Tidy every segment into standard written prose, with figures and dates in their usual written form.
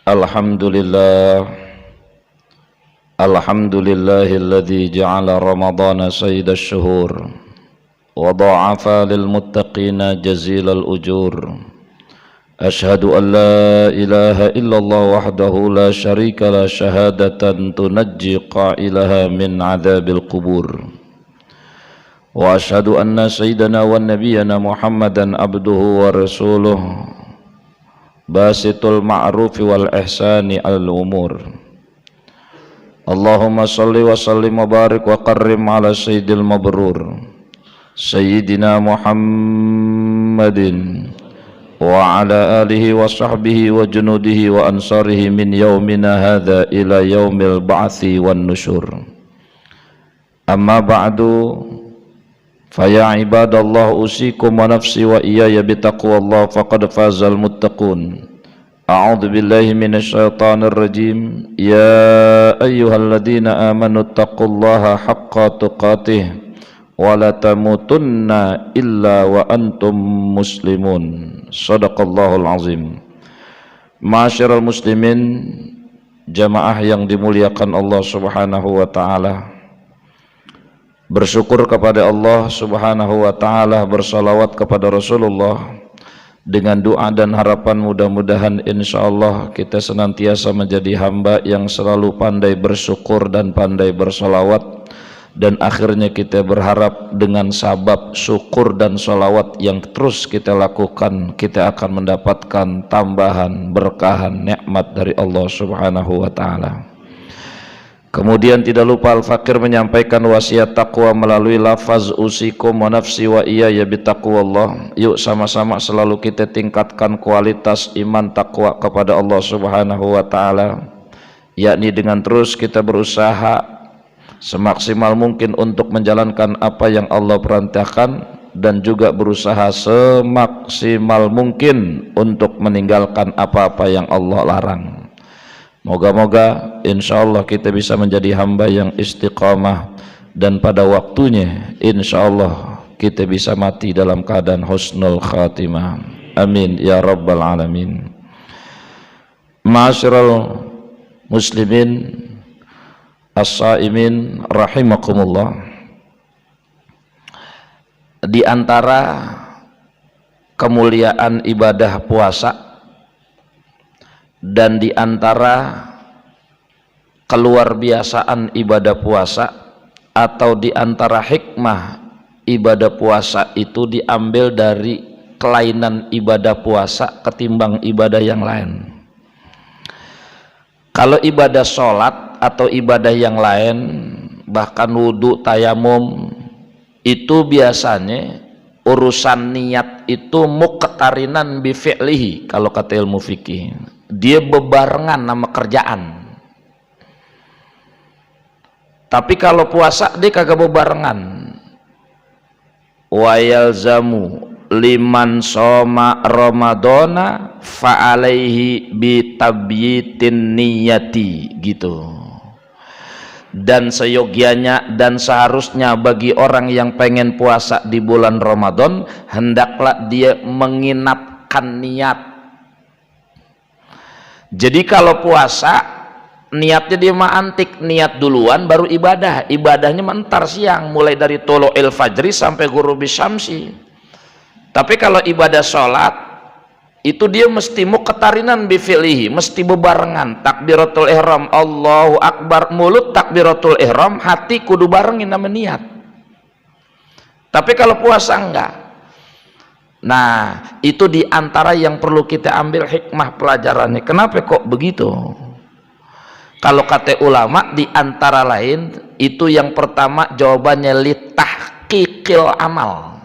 Alhamdulillah, alhamdulillahilladzi ja'ala ramadhana sayyidash shuhur wa dha'afa lil muttaqina jazilal ujur. Ashhadu an la ilaha illallah wahdahu la syarika la syahadatan tunajji qailaha min adzabil qubur. Wa ashhadu anna sayyidana wa nabiyyana Muhammadan abduhu wa rasuluh basitul ma'rufi wal ihsani al umur. Allahumma salli wa sallim wa barik wa qarrim ala sayyidil mabrur sayyidina Muhammadin wa ala alihi wa sahbihi wa junudihi wa ansarihi min yaumina hadha ila yaumil ba'thi wan nusyur. Amma ba'du, faya ibadallah usikum wa nafsi wa iyaya bitaqwallah faqad fazal muttaqun. A'udzu billahi minasy syaithanir rajim. Ya ayyuhalladzina amanu taqullaha haqqa tuqatih wa la tamutunna illa wa antum muslimun. Shadaqallahul azim. Ma'asyiral muslimin, jamaah yang dimuliakan Allah Subhanahu wa taala. Bersyukur kepada Allah Subhanahu wa taala, bersalawat kepada Rasulullah dengan doa dan harapan mudah-mudahan insyaallah kita senantiasa menjadi hamba yang selalu pandai bersyukur dan pandai bersalawat, dan akhirnya kita berharap dengan sabab syukur dan salawat yang terus kita lakukan kita akan mendapatkan tambahan berkahan nikmat dari Allah Subhanahu wa taala. Kemudian tidak lupa Al-Fakir menyampaikan wasiat takwa melalui lafaz usikum wa nafsi wa iyaya bitaqwallah. Yuk sama-sama selalu kita tingkatkan kualitas iman takwa kepada Allah Subhanahu wa taala, yakni dengan terus kita berusaha semaksimal mungkin untuk menjalankan apa yang Allah perintahkan dan juga berusaha semaksimal mungkin untuk meninggalkan apa-apa yang Allah larang. Moga-moga insyaallah kita bisa menjadi hamba yang istiqamah, dan pada waktunya insyaallah kita bisa mati dalam keadaan husnul khatimah. Amin ya rabbal alamin. Ma'asyiral muslimin as-saimin rahimakumullah. Di antara kemuliaan ibadah puasa dan di antara keluar biasaan ibadah puasa, atau di antara hikmah ibadah puasa itu diambil dari kelainan ibadah puasa ketimbang ibadah yang lain. Kalau ibadah sholat atau ibadah yang lain, bahkan wudhu, tayamum, itu biasanya urusan niat itu muqtarinan bi fi'lihi. Kalau kata ilmu fikih, dia bebarengan sama kerjaan. Tapi kalau puasa dia kagak bebarengan. Wa yalzamu liman shoma ramadhana fa alaihi bi tabyitin niyati, gitu. Dan seyogianya dan seharusnya bagi orang yang pengen puasa di bulan Ramadan, hendaklah dia menginapkan niat. Jadi kalau puasa niatnya dia mah antik, niat duluan baru ibadah. Ibadahnya mentar siang, mulai dari tulu'il fajri sampai ghurubis syamsi. Tapi kalau ibadah sholat itu dia mesti muqtarinan bi fi'lihi, mesti bebarengan. Takbiratul ihram, Allahu akbar, mulut takbiratul ihram, hati kudu barengin sama niat. Tapi kalau puasa enggak. Nah, itu diantara yang perlu kita ambil hikmah pelajarannya. Kenapa kok begitu? Kalau kata ulama, diantara lain itu yang pertama jawabannya litahqiqil amal,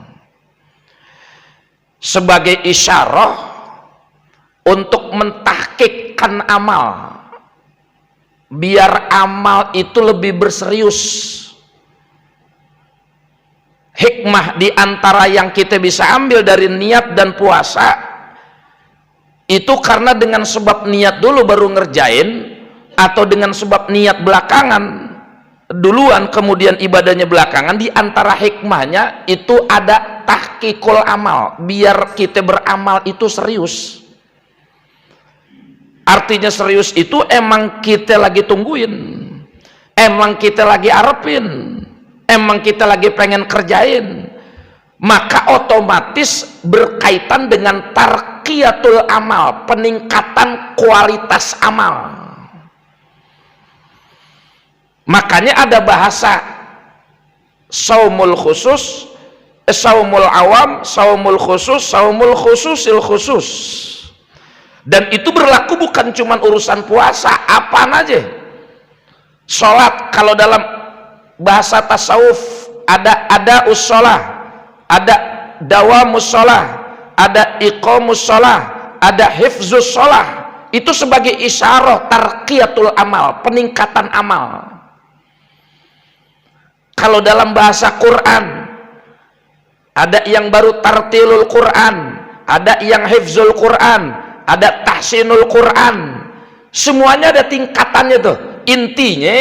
sebagai isyarah untuk mentahqiqkan amal, biar amal itu lebih berserius. Hikmah diantara yang kita bisa ambil dari niat dan puasa itu karena dengan sebab niat dulu baru ngerjain, atau dengan sebab niat belakangan duluan kemudian ibadahnya belakangan. Diantara hikmahnya itu ada tahqiqul amal, biar kita beramal itu serius. Artinya serius itu emang kita lagi tungguin, emang kita lagi arepin, emang kita lagi pengen kerjain, maka otomatis berkaitan dengan tarqiyatul amal, peningkatan kualitas amal. Makanya ada bahasa saumul khusus, saumul awam, saumul khusus, saumul khususil khusus. Dan itu berlaku bukan cuma urusan puasa, apaan aja. Sholat, kalau dalam bahasa tasawuf ada usholah, ada dawamus sholah, ada iqamus sholah, ada hifzus sholah. Itu sebagai isyarah tarqiyatul amal, peningkatan amal. Kalau dalam bahasa Quran, ada yang baru tartilul Quran, ada yang hifzul Quran, ada tahsinul Quran, semuanya ada tingkatannya tuh. Intinya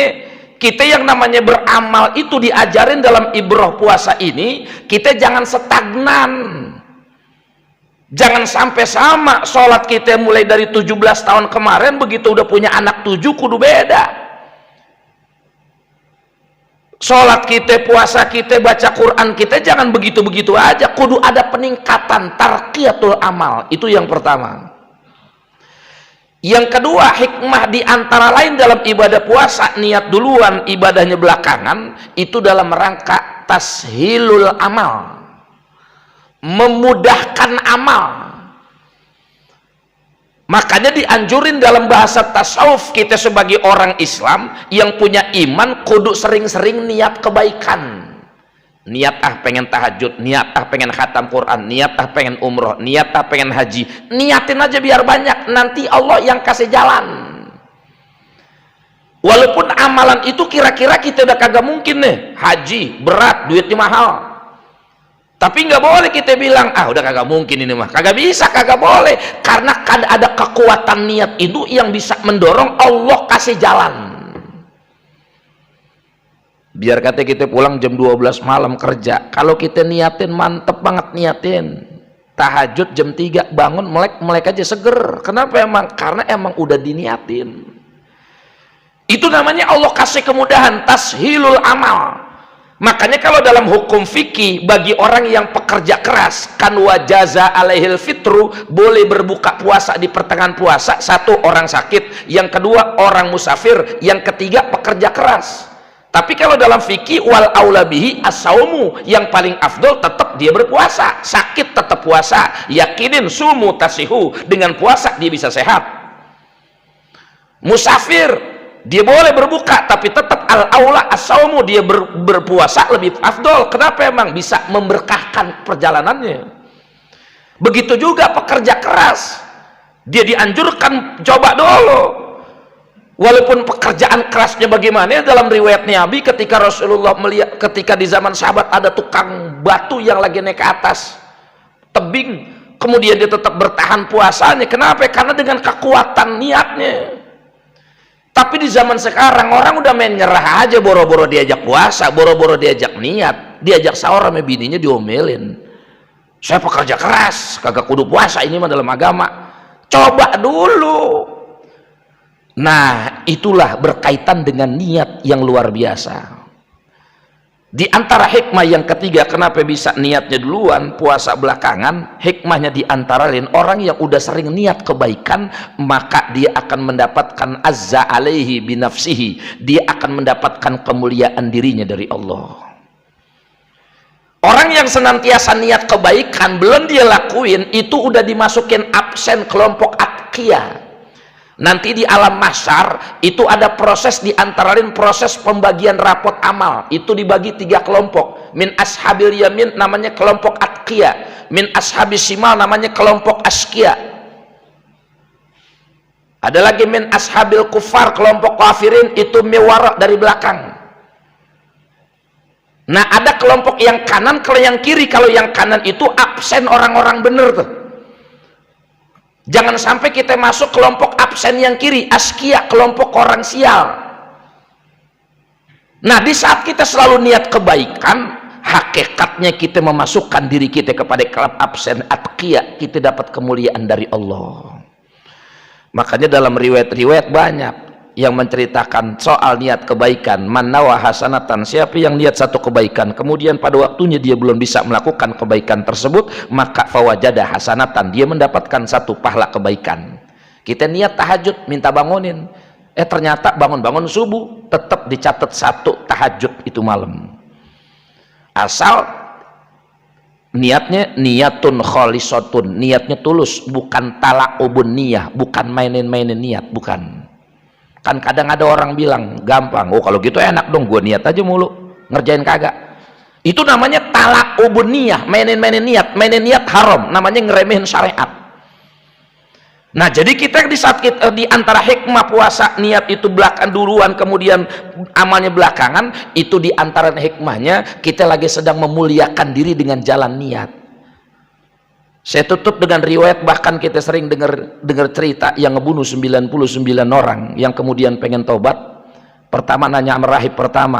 kita yang namanya beramal itu diajarin dalam ibrah puasa ini, kita jangan stagnan, jangan sampai sama sholat kita mulai dari 17 tahun kemarin, begitu udah punya anak 7 kudu beda. Sholat kita, puasa kita, baca Quran kita jangan begitu-begitu aja, kudu ada peningkatan tarqiyatul amal. Itu yang pertama. Yang kedua, hikmah di antara lain dalam ibadah puasa, niat duluan, ibadahnya belakangan, itu dalam rangka tashilul amal, memudahkan amal. Makanya dianjurin dalam bahasa tasawuf, kita sebagai orang Islam yang punya iman kudu sering-sering niat kebaikan. Niat pengen tahajud, niat pengen khatam Quran, niat pengen umroh, niat pengen haji. Niatin aja biar banyak, nanti Allah yang kasih jalan. Walaupun amalan itu kira-kira kita udah kagak mungkin nih, haji berat, duitnya mahal. Tapi nggak boleh kita bilang, udah kagak mungkin ini mah, kagak bisa, kagak boleh, karena kan ada kekuatan niat itu yang bisa mendorong Allah kasih jalan. Biar kata kita pulang jam 12 malam kerja, kalau kita niatin, mantep banget niatin, tahajud jam 3 bangun melek aja seger. Kenapa emang? Karena emang udah diniatin. Itu namanya Allah kasih kemudahan, tashilul amal. Makanya kalau dalam hukum fikih, bagi orang yang pekerja keras, kan wajaza alaihil fitru, boleh berbuka puasa di pertengahan puasa. Satu, orang sakit, yang kedua orang musafir, yang ketiga pekerja keras. Tapi kalau dalam fikih, wal aula bihi as-saumu, yang paling afdol tetap dia berpuasa. Sakit tetap puasa, yakinin sumu tasihu, dengan puasa dia bisa sehat. Musafir dia boleh berbuka, tapi tetap al-aula as-saumu, dia berpuasa lebih afdol. Kenapa? Emang bisa memberkahkan perjalanannya. Begitu juga pekerja keras, dia dianjurkan coba dulu, walaupun pekerjaan kerasnya bagaimana. Dalam riwayat Nabi, ketika Rasulullah melihat, ketika di zaman sahabat ada tukang batu yang lagi naik ke atas tebing, kemudian dia tetap bertahan puasanya. Kenapa? Karena dengan kekuatan niatnya. Tapi di zaman sekarang orang udah main nyerah aja, boro-boro diajak puasa, boro-boro diajak niat, diajak sahur sama bininya diomelin. Saya pekerja keras, kagak kudu puasa, ini mah dalam agama. Coba dulu. Nah, itulah berkaitan dengan niat yang luar biasa. Di antara hikmah yang ketiga, kenapa bisa niatnya duluan, puasa belakangan, hikmahnya di antara lain, orang yang udah sering niat kebaikan, maka dia akan mendapatkan azza alaihi binafsihi, dia akan mendapatkan kemuliaan dirinya dari Allah. Orang yang senantiasa niat kebaikan, belum dia lakuin, itu udah dimasukin absen kelompok atqiyah. Nanti di alam mahsyar itu ada proses, di antara lain proses pembagian rapot amal. Itu dibagi 3 kelompok. Min ashabil yamin namanya kelompok atqiya, min ashabis shimal namanya kelompok asqiya. Ada lagi min ashabil kufar, kelompok kafirin, itu miwara dari belakang. Nah, ada kelompok yang kanan, kalau yang kiri. Kalau yang kanan itu absen orang-orang bener tuh. Jangan sampai kita masuk kelompok absen yang kiri, askia, kelompok orang sial. Nah, di saat kita selalu niat kebaikan, hakikatnya kita memasukkan diri kita kepada kelompok absen atqiya, kita dapat kemuliaan dari Allah. Makanya dalam riwayat-riwayat banyak yang menceritakan soal niat kebaikan. Man nawa hasanatan, siapa yang niat satu kebaikan kemudian pada waktunya dia belum bisa melakukan kebaikan tersebut, maka fawajada hasanatan, dia mendapatkan satu pahala kebaikan. Kita niat tahajud minta bangunin, ternyata bangun-bangun subuh, tetap dicatat satu tahajud itu malam, asal niatnya niyatun kholisotun, niatnya tulus, bukan tala'ubun niyah, bukan mainin-mainin niat, bukan. Kan kadang ada orang bilang gampang, oh kalau gitu enak dong, gue niat aja mulu, ngerjain kagak. Itu namanya tala'ubun niyah, mainin-mainin niat. Mainin niat haram, namanya ngeremehin syariat. Nah jadi kita di saat kita, di antara hikmah puasa niat itu belakang duluan kemudian amalnya belakangan, itu di antara hikmahnya kita lagi sedang memuliakan diri dengan jalan niat. Saya tutup dengan riwayat, bahkan kita sering dengar cerita yang ngebunuh 99 orang yang kemudian pengen tobat. Pertama nanya sama rahib pertama,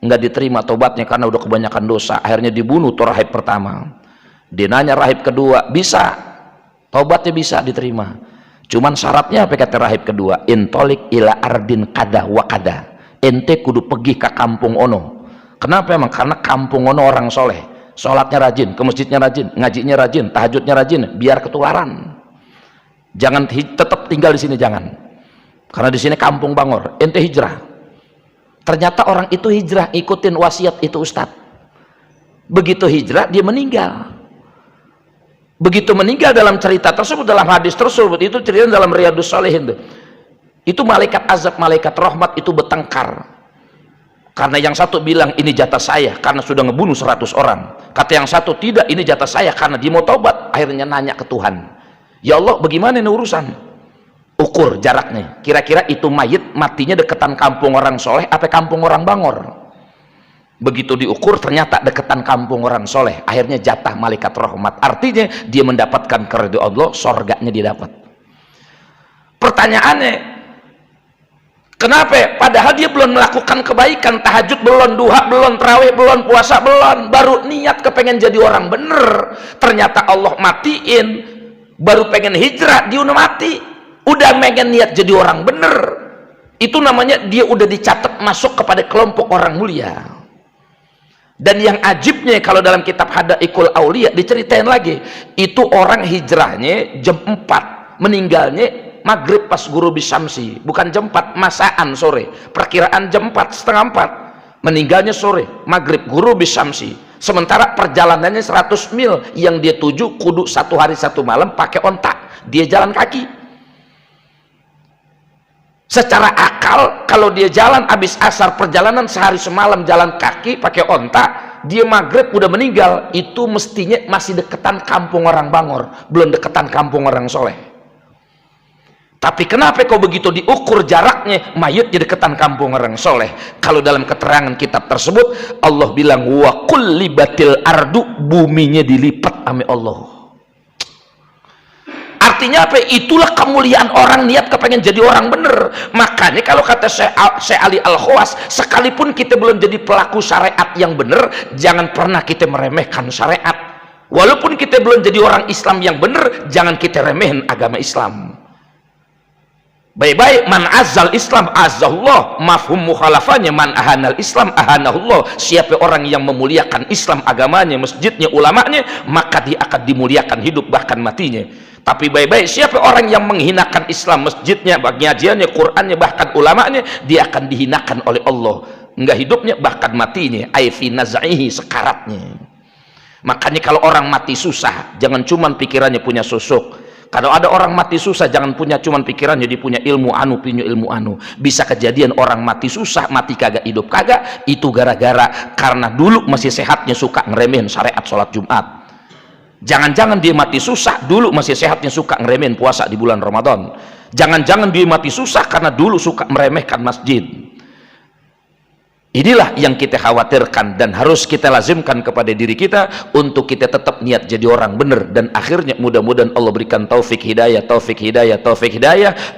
nggak diterima tobatnya karena udah kebanyakan dosa, akhirnya dibunuh tuh rahib pertama. Dia nanya rahib kedua, bisa tobatnya, bisa diterima, cuman syaratnya apa kata rahib kedua, intolik ila ardin kada wa kada, ente kudu pergi ke kampung ono. Kenapa? Emang karena kampung ono orang soleh, sholatnya rajin, ke masjidnya rajin, ngajinya rajin, tahajudnya rajin, biar ketularan. Jangan tetap tinggal di sini, jangan, karena di sini kampung Bangor, ente hijrah. Ternyata orang itu hijrah, ikutin wasiat itu ustadz. Begitu hijrah dia meninggal. Begitu meninggal, dalam cerita tersebut, dalam hadis tersebut, itu cerita dalam Riyadhus Shalihin, itu malaikat azab, malaikat rahmat itu bertengkar. Karena yang satu bilang ini jatah saya karena sudah ngebunuh 100 orang, kata yang satu tidak, ini jatah saya karena dia mau taubat. Akhirnya nanya ke Tuhan, ya Allah bagaimana ini urusan? Ukur jaraknya, kira-kira itu mayit matinya deketan kampung orang soleh apa kampung orang Bangor. Begitu diukur ternyata deketan kampung orang soleh, akhirnya jatah malaikat rahmat, artinya dia mendapatkan keridhaan Allah, sorganya dia dapat. Pertanyaannya, kenapa? Padahal dia belum melakukan kebaikan, tahajud belum, duha belum, tarawih belum, puasa belum, baru niat kepengen jadi orang bener, ternyata Allah matiin, baru pengen hijrah, dia udah mati, udah pengen niat jadi orang bener. Itu namanya dia udah dicatat masuk kepada kelompok orang mulia. Dan yang ajibnya, kalau dalam kitab Hadaikul Aulia diceritain lagi, itu orang hijrahnya jam 4, meninggalnya maghrib pas guru bisamsi, bukan jam 4, masaan sore, perkiraan jam 4, setengah 4, meninggalnya sore, maghrib guru bisamsi. Sementara perjalanannya 100 mil, yang dia tuju kudu 1 hari 1 malam pakai onta, dia jalan kaki. Secara akal kalau dia jalan habis asar, perjalanan sehari semalam jalan kaki pakai onta, dia maghrib udah meninggal, itu mestinya masih deketan kampung orang Bangor, belum deketan kampung orang soleh. Tapi kenapa kok begitu diukur jaraknya mayit di deketan kampung orang soleh? Kalau dalam keterangan kitab tersebut Allah bilang wa kullibatil ardu, buminya dilipat ame Allah. Artinya apa? Itulah kemuliaan orang niat kepengen jadi orang bener. Makanya kalau kata Syekh Ali Al-Khawas, sekalipun kita belum jadi pelaku syariat yang bener, jangan pernah kita meremehkan syariat. Walaupun kita belum jadi orang Islam yang bener, jangan kita remehin agama Islam. Baik-baik, man azal Islam azallah, mafhum mukhalafahnya man ahanal Islam ahanahullah. Siapa orang yang memuliakan Islam, agamanya, masjidnya, ulamanya, maka dia akan dimuliakan hidup bahkan matinya. Tapi baik-baik, siapa orang yang menghinakan Islam, masjidnya, pengajiannya, Qurannya, bahkan ulamanya, dia akan dihinakan oleh Allah, enggak hidupnya bahkan matinya, aifi nazaihi, sekaratnya. Makanya kalau orang mati susah, jangan cuman pikirannya punya sosok. Kalau ada orang mati susah, jangan punya cuman pikirannya dia punya ilmu anu, punya ilmu anu. Bisa kejadian orang mati susah, mati kagak, hidup kagak, itu gara-gara karena dulu masih sehatnya suka ngeremehin syariat sholat Jumat. Jangan-jangan dia mati susah dulu masih sehatnya suka ngeremehin puasa di bulan Ramadan. Jangan-jangan dia mati susah karena dulu suka meremehkan masjid. Inilah yang kita khawatirkan dan harus kita lazimkan kepada diri kita untuk kita tetap niat jadi orang benar, dan akhirnya mudah-mudahan Allah berikan taufik hidayah,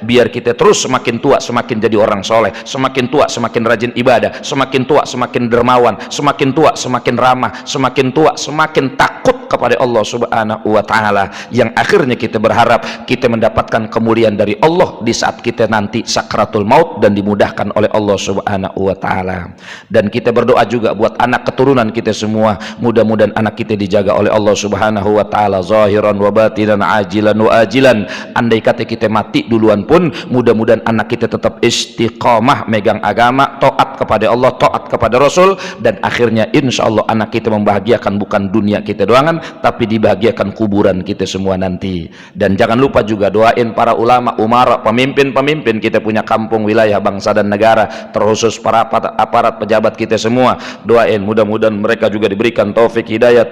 biar kita terus semakin tua semakin jadi orang soleh, semakin tua semakin rajin ibadah, semakin tua semakin dermawan, semakin tua semakin ramah, semakin tua semakin takut kepada Allah Subhanahu wa Ta'ala, yang akhirnya kita berharap kita mendapatkan kemuliaan dari Allah di saat kita nanti sakratul maut dan dimudahkan oleh Allah Subhanahu wa Ta'ala. Dan kita berdoa juga buat anak keturunan kita semua, mudah-mudahan anak kita dijaga oleh Allah Subhanahu wa Ta'ala zahiran wa batinan, ajilan wa ajilan. Andai kata kita mati duluan pun, mudah-mudahan anak kita tetap istiqamah megang agama, taat kepada Allah, taat kepada Rasul, dan akhirnya insya Allah anak kita membahagiakan bukan dunia kita doangan, tapi dibahagiakan kuburan kita semua nanti. Dan jangan lupa juga doain para ulama, umara, pemimpin-pemimpin kita punya kampung, wilayah, bangsa dan negara, terkhusus para aparat pejabat kita semua. Doain mudah-mudahan mereka juga diberikan taufik hidayah,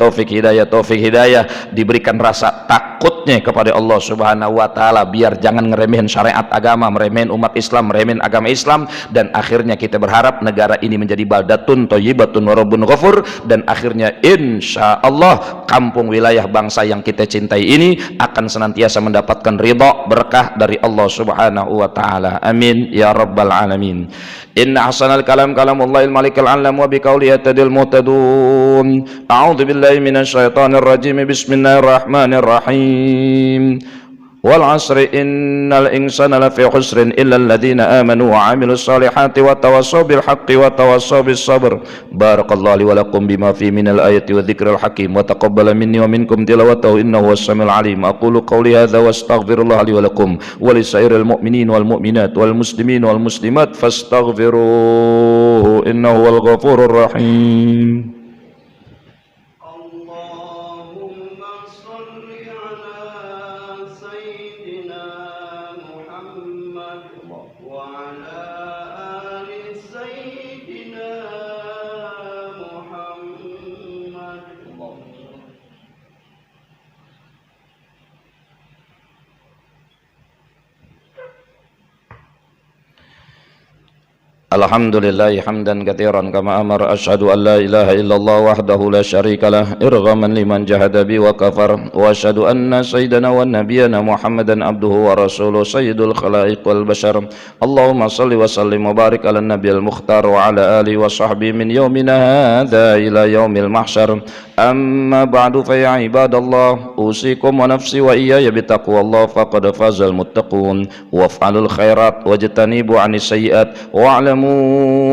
diberikan rasa takutnya kepada Allah Subhanahu wa Ta'ala, biar jangan ngeremehin syariat agama, meremehin umat Islam, meremehin agama Islam, dan akhirnya kita berharap negara ini menjadi baldatun thayyibatun wa rabbun ghafur, dan akhirnya insya Allah kampung, wilayah, bangsa yang kita cintai ini akan senantiasa mendapatkan ridha, berkah dari Allah Subhanahu wa Ta'ala. Amin ya rabbal alamin. Inna ahsanal kalam kalamullahil malikil alam wa biqauli yatadil muhtadun. A'udzu billahi minasyaitonir rajim. Bismillahirrahmanirrahim. Wal 'asri innal insana lafi khusrin illa alladhina amanu wa 'amilus solihati wa tawassaw bil haqqi wa tawassaw bis sabr. Barakallahu li wa lakum bima fi minal ayati wa dzikril hakim wa taqabbala minni wa minkum tilawatahu innahu was-samiul 'alim. Aqulu qawli hadza wa astaghfirullah li wa lakum wa lisairil mu'minin wal mu'minat wal muslimin wal muslimat fastaghfiruhu innahu wal ghafurur rahim. Alhamdulillahi hamdan katsiran kama amara, asyhadu an la ilaha illallah wahdahu la syarika lah irghaman liman jahada bi wa kafar, wa asyhadu anna sayyidana wa nabiyyana Muhammadan abduhu wa rasuluh sayyidul khalaiq wal bashar. Allahumma salli wa sallim wa barik ala nabiyil mukhtar wa ala alihi wa sahbihi min yaumina hadza ila yaumil mahsyar. Amma ba'du, fa ya ibadallah, usikum wa nafsi wa iyaya bi taqwallah faqad fazal muttaqun, waf'alul khairat wajtanibu 'anis sayyi'at wa'lamu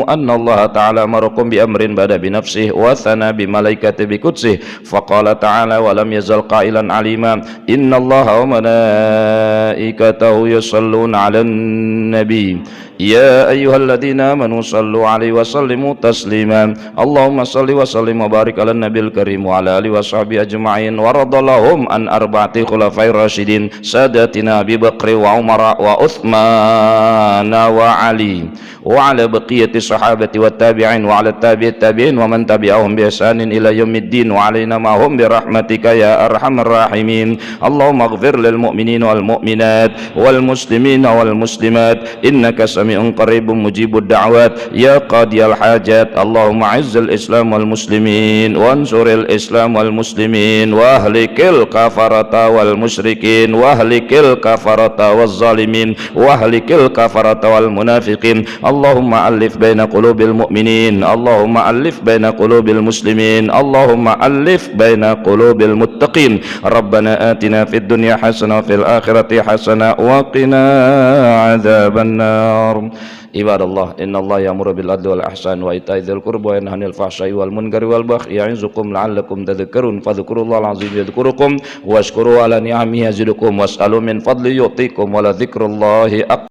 anna Allah ta'ala amarakum bi amrin bada bi nafsihi wa thana bi malaikati bi qudsih faqala ta'ala wa lam yazal qailan alima innallaha wa malaikatahu yusalluna 'alan nabi ya ayyuhalladzina amanu sallu 'alaihi wa sallimu taslima. Allahumma salli wa sallim wa barik 'alan nabiyil karim wa 'ala alihi wa sahbihi ajma'in wa radallahum an arba'ati khulafair rasyidin sadatina Abi Bakr wa Umar wa Utsman wa Ali wa 'ala baqiyati sahabati wat tabi'in wa 'ala tabi'it tabi'in wa man tabi'ahum bi ihsanin ila yaumiddin wa 'alaina ma hum bi rahmatika ya arhamar rahimin. Allahumma ighfir lil mu'minina wal mu'minat wal muslimina wal muslimat innaka sami'un qaribun mujibud da'wat ya qadiyal hajat. Allahumma izzil islam wal muslimin wansuril islam wal muslimin wa ahlikil kafarata wal musyrikin wa ahlikil kafarata waz zalimin wa ahlikil kafarata wal munafiqin. Allahumma alif baina qulubil mu'minin, Allahumma alif baina qulubil muslimin, Allahumma alif baina qulubil muttaqin. Rabbana atina fid dunya hasanah wa fil akhirati hasanah wa qina adzaban nar. Ibadallah, innallaha ya'muru bil adli wal ihsan wa ita'i dzil qurba wa yanha 'anil fahsya'i wal munkari wal baghi ya'izukum la'allakum tadhakkarun. Fadhkurullaha al-'azim yadhkurukum washkuru 'ala ni'amihi yazidukum was'alu min fadli yu'tikum wa la dzikrullahi akbar.